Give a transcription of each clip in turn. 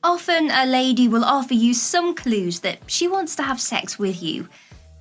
Often a lady will offer you some clues that she wants to have sex with you.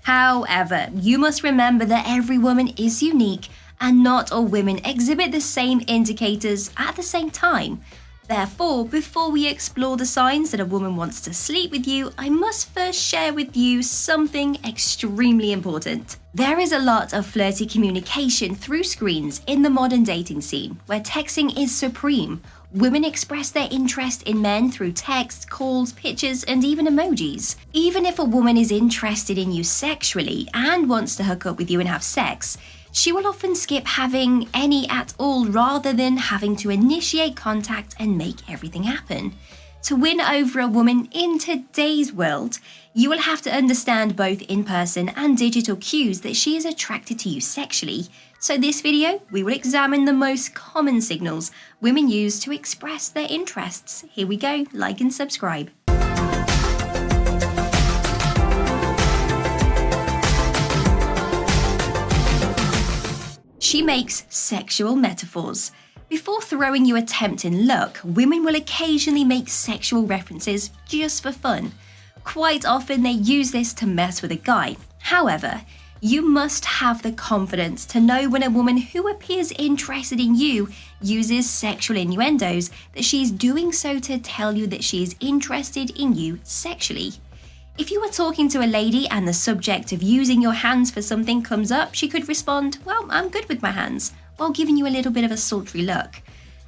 However, you must remember that every woman is unique and not all women exhibit the same indicators at the same time. Therefore, before we explore the signs that a woman wants to sleep with you, I must first share with you something extremely important. There is a lot of flirty communication through screens in the modern dating scene, where texting is supreme. Women express their interest in men through text, calls, pictures, and even emojis. Even if a woman is interested in you sexually and wants to hook up with you and have sex, she will often skip having any at all rather than having to initiate contact and make everything happen. To win over a woman in today's world, you will have to understand both in-person and digital cues that she is attracted to you sexually. So this video, we will examine the most common signals women use to express their interests. Here we go, like and subscribe. She makes sexual metaphors. Before throwing you a tempting look, women will occasionally make sexual references just for fun. Quite often they use this to mess with a guy. However, you must have the confidence to know when a woman who appears interested in you uses sexual innuendos that she's doing so to tell you that she is interested in you sexually. If you are talking to a lady and the subject of using your hands for something comes up, she could respond, "Well, I'm good with my hands," while giving you a little bit of a sultry look.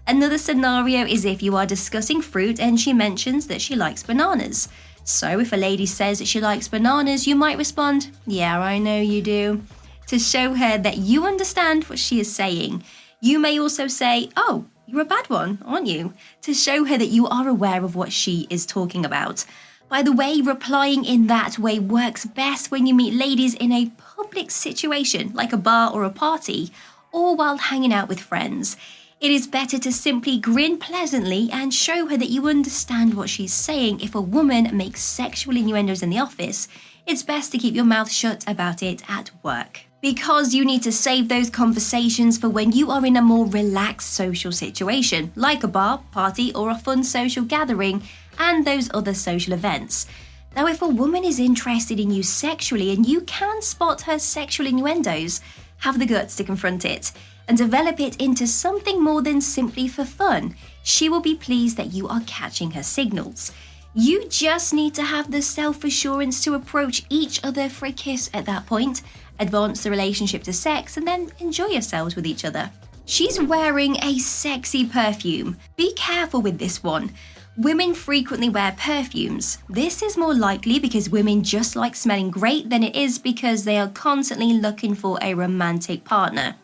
Another scenario is if you are discussing fruit and she mentions that she likes bananas. So if a lady says that she likes bananas, you might respond, "Yeah, I know you do," to show her that you understand what she is saying. You may also say, "Oh, you're a bad one, aren't you?" to show her that you are aware of what she is talking about. By the way, replying in that way works best when you meet ladies in a public situation, like a bar or a party, or while hanging out with friends. It is better to simply grin pleasantly and show her that you understand what she's saying. If a woman makes sexual innuendos in the office, it's best to keep your mouth shut about it at work. Because you need to save those conversations for when you are in a more relaxed social situation, like a bar, party, or a fun social gathering, and those other social events. Now, if a woman is interested in you sexually and you can spot her sexual innuendos, have the guts to confront it and develop it into something more than simply for fun. She will be pleased that you are catching her signals. You just need to have the self-assurance to approach each other for a kiss at that point, advance the relationship to sex, and then enjoy yourselves with each other. She's wearing a sexy perfume. Be careful with this one. Women frequently wear perfumes. This is more likely because women just like smelling great than it is because they are constantly looking for a romantic partner.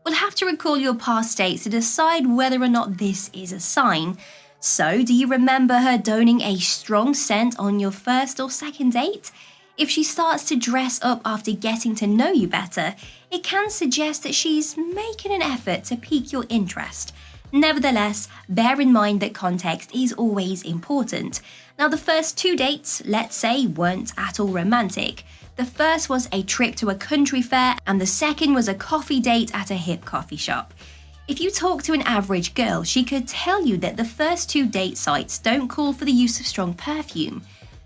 We'll have to recall your past dates to decide whether or not this is a sign. So, do you remember her donning a strong scent on your first or second date? If she starts to dress up after getting to know you better, it can suggest that she's making an effort to pique your interest. Nevertheless, bear in mind that context is always important. Now, the first 2 dates, let's say, weren't at all romantic. The first was a trip to a country fair, and the second was a coffee date at a hip coffee shop. If you talk to an average girl, she could tell you that the first 2 date sites don't call for the use of strong perfume.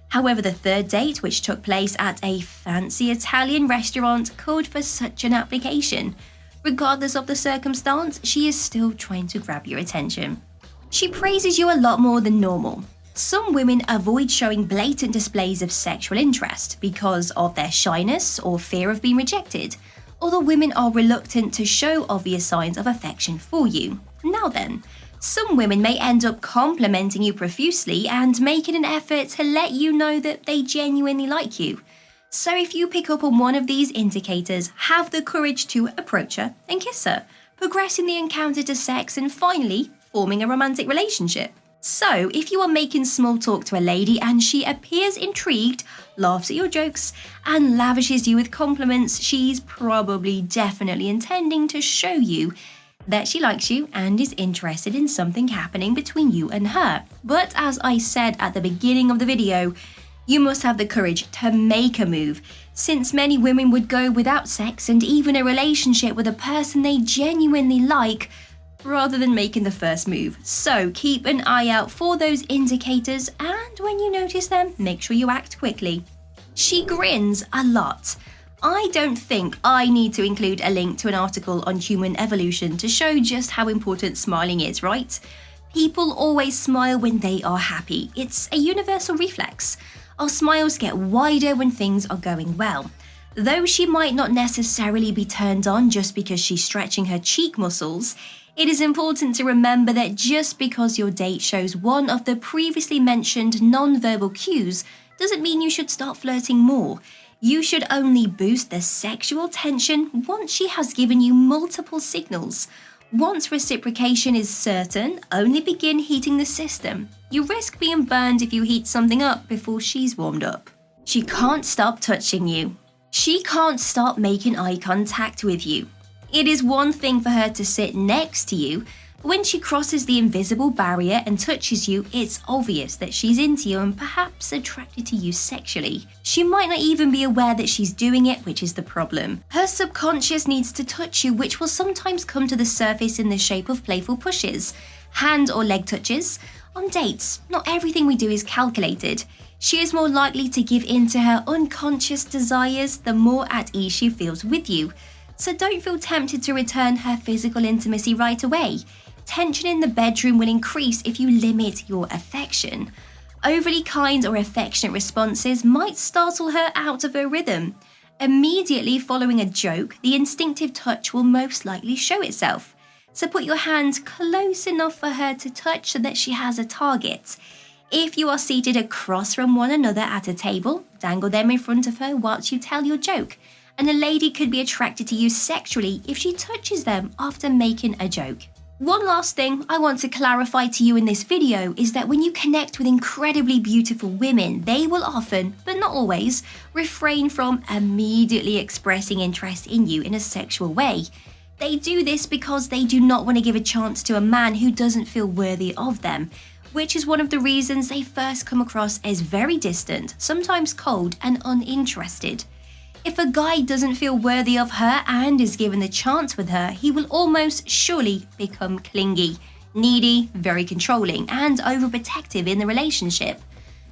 However, the third date, which took place at a fancy Italian restaurant, called for such an application. Regardless of the circumstance, she is still trying to grab your attention. She praises you a lot more than normal. Some women avoid showing blatant displays of sexual interest because of their shyness or fear of being rejected. Other women are reluctant to show obvious signs of affection for you. Now then, some women may end up complimenting you profusely and making an effort to let you know that they genuinely like you. So if you pick up on one of these indicators, have the courage to approach her and kiss her, progressing the encounter to sex and finally forming a romantic relationship. So if you are making small talk to a lady and she appears intrigued, laughs at your jokes, and lavishes you with compliments, she's probably definitely intending to show you that she likes you and is interested in something happening between you and her. But as I said at the beginning of the video, you must have the courage to make a move, since many women would go without sex and even a relationship with a person they genuinely like, rather than making the first move. So keep an eye out for those indicators, and when you notice them, make sure you act quickly. She grins a lot. I don't think I need to include a link to an article on human evolution to show just how important smiling is, right? People always smile when they are happy. It's a universal reflex. Our smiles get wider when things are going well. Though she might not necessarily be turned on just because she's stretching her cheek muscles, it is important to remember that just because your date shows one of the previously mentioned non-verbal cues doesn't mean you should start flirting more. You should only boost the sexual tension once she has given you multiple signals. Once reciprocation is certain, only begin heating the system. You risk being burned if you heat something up before she's warmed up. She can't stop touching you. She can't stop making eye contact with you. It is one thing for her to sit next to you, but when she crosses the invisible barrier and touches you, it's obvious that she's into you and perhaps attracted to you sexually. She might not even be aware that she's doing it, which is the problem. Her subconscious needs to touch you, which will sometimes come to the surface in the shape of playful pushes, hand or leg touches. On dates, not everything we do is calculated. She is more likely to give in to her unconscious desires the more at ease she feels with you. So don't feel tempted to return her physical intimacy right away. Tension in the bedroom will increase if you limit your affection. Overly kind or affectionate responses might startle her out of her rhythm. Immediately following a joke, the instinctive touch will most likely show itself. So put your hand close enough for her to touch so that she has a target. If you are seated across from one another at a table, dangle them in front of her whilst you tell your joke. And a lady could be attracted to you sexually if she touches them after making a joke. One last thing I want to clarify to you in this video is that when you connect with incredibly beautiful women, they will often, but not always, refrain from immediately expressing interest in you in a sexual way. They do this because they do not want to give a chance to a man who doesn't feel worthy of them, which is one of the reasons they first come across as very distant, sometimes cold and uninterested. If a guy doesn't feel worthy of her and is given the chance with her, he will almost surely become clingy, needy, very controlling, and overprotective in the relationship.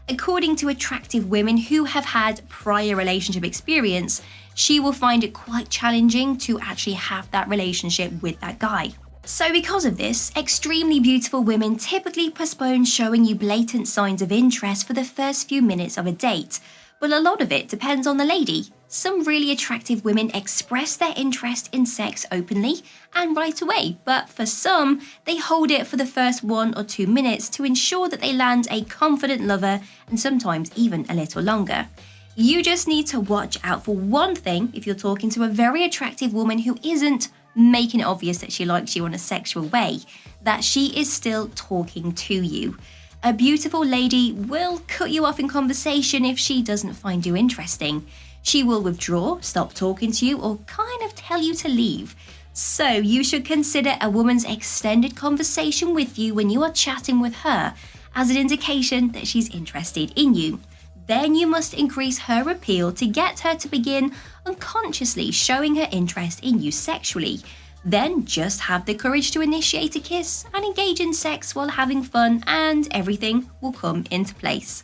According to attractive women who have had prior relationship experience, she will find it quite challenging to actually have that relationship with that guy. So because of this, extremely beautiful women typically postpone showing you blatant signs of interest for the first few minutes of a date. But a lot of it depends on the lady. Some really attractive women express their interest in sex openly and right away, but for some, they hold it for the first 1 or 2 minutes to ensure that they land a confident lover, and sometimes even a little longer. You just need to watch out for one thing if you're talking to a very attractive woman who isn't making it obvious that she likes you in a sexual way, that she is still talking to you. A beautiful lady will cut you off in conversation if she doesn't find you interesting. She will withdraw, stop talking to you, or kind of tell you to leave. So you should consider a woman's extended conversation with you when you are chatting with her as an indication that she's interested in you. Then you must increase her appeal to get her to begin unconsciously showing her interest in you sexually. Then just have the courage to initiate a kiss and engage in sex while having fun, and everything will come into place.